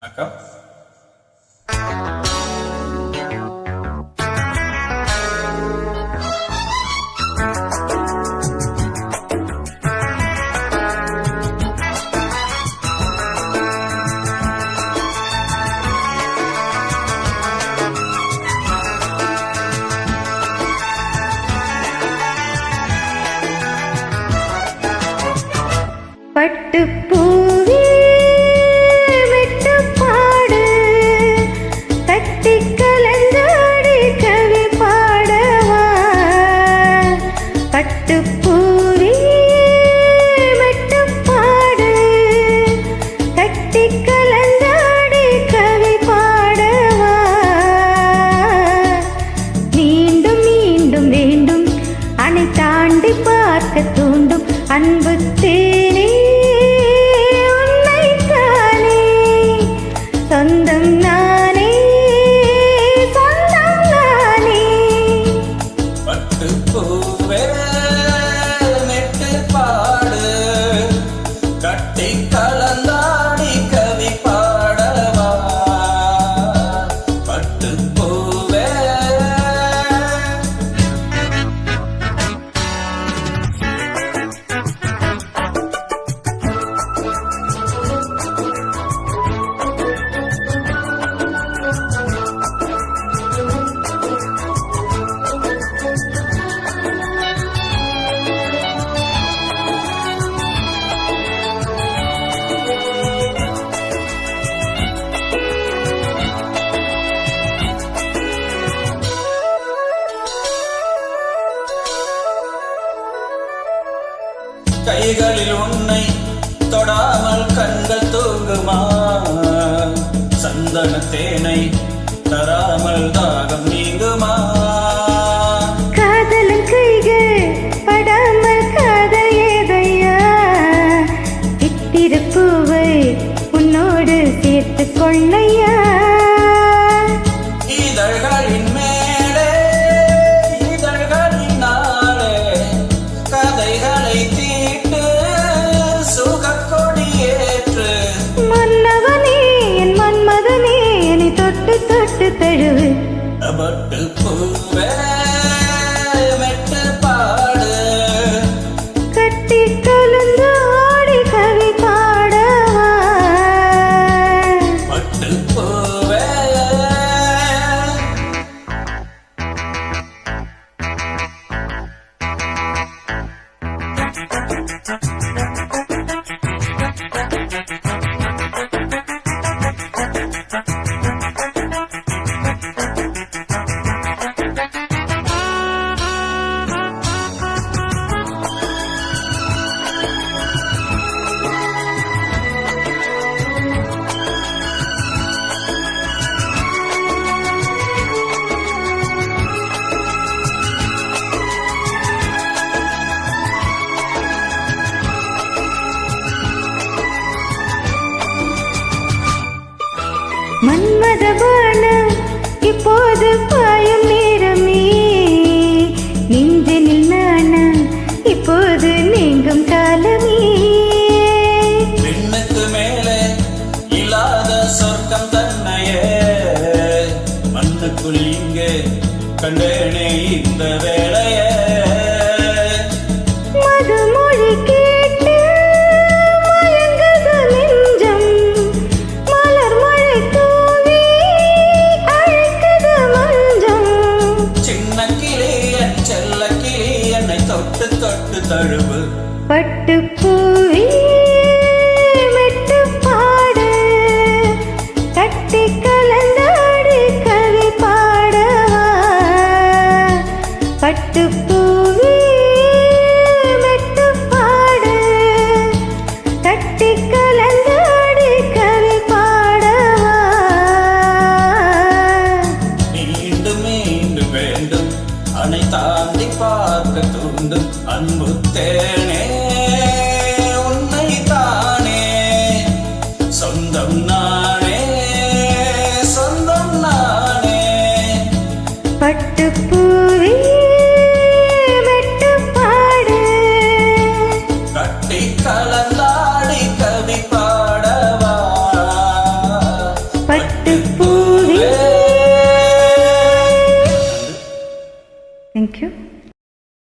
வணக்கம். பட்டுப்பூவே விட்டு பாடு, தட்டி கலந்தாடி கவி பாடவா. பட்டுப்பூவே விட்டு பாடு, தட்டி கலந்தாடி கவி பாடவா. மீண்டும் மீண்டும் வேண்டும் அணை தாண்டி பார்க்க தூண்டும் அன்பு தேனே, சொந்தம் நானே, சொந்தம் நானே. பட்டுப்பூவே மெட்டு பாடு, கட்டி கலந்தாடி கவி பாடவா. பட்டுப்பூவே கைகளில் உன்னை தொடாமல் கண்கள் தூங்குமா, சந்தன தேனை தராமல் தாகம் நீங்குமா. காதலன் கைகள் படாமல் காதல் ஏதையா, சித்திரப்பூவை உன்னோடு சேர்த்து கொள்ளையா. இதழ்களின் மேலே இதழ்களின் நாளே கதைகளை தீட்டு சுகக்கொடியேற்று. மன்னவனே என் மன்மதனே, என்னை தொட்டு தொட்டு தழுவு. பட்டுப்பூவே மெட்டு பாடு, கட்டி கலந்தாடி கவி பாடவா. பட்டுப்பூவே மன்மதபான இப்போது பாயும் நேரமே, நெஞ்சினில் நான இப்போது நீங்கும் காலமே. விண்ணுக்கு மேலே இல்லாத சொர்க்கம் தன்னையே மண்ணுக்குள் இங்கே கண்டேனே இந்த வேளையே. மதுமொழி கேட்டு மயங்குது நெஞ்சம், மலர் மழை தூவி அழைக்குது மஞ்சம். சின்ன கிளி என் செல்ல கிளி என்னை தொட்டு தொட்டு தழுவு. பட்டுப்பூவே மெட்டு பாடு, கட்டி கலந்தாடி கவி பாடவா. தேங்க்யூ.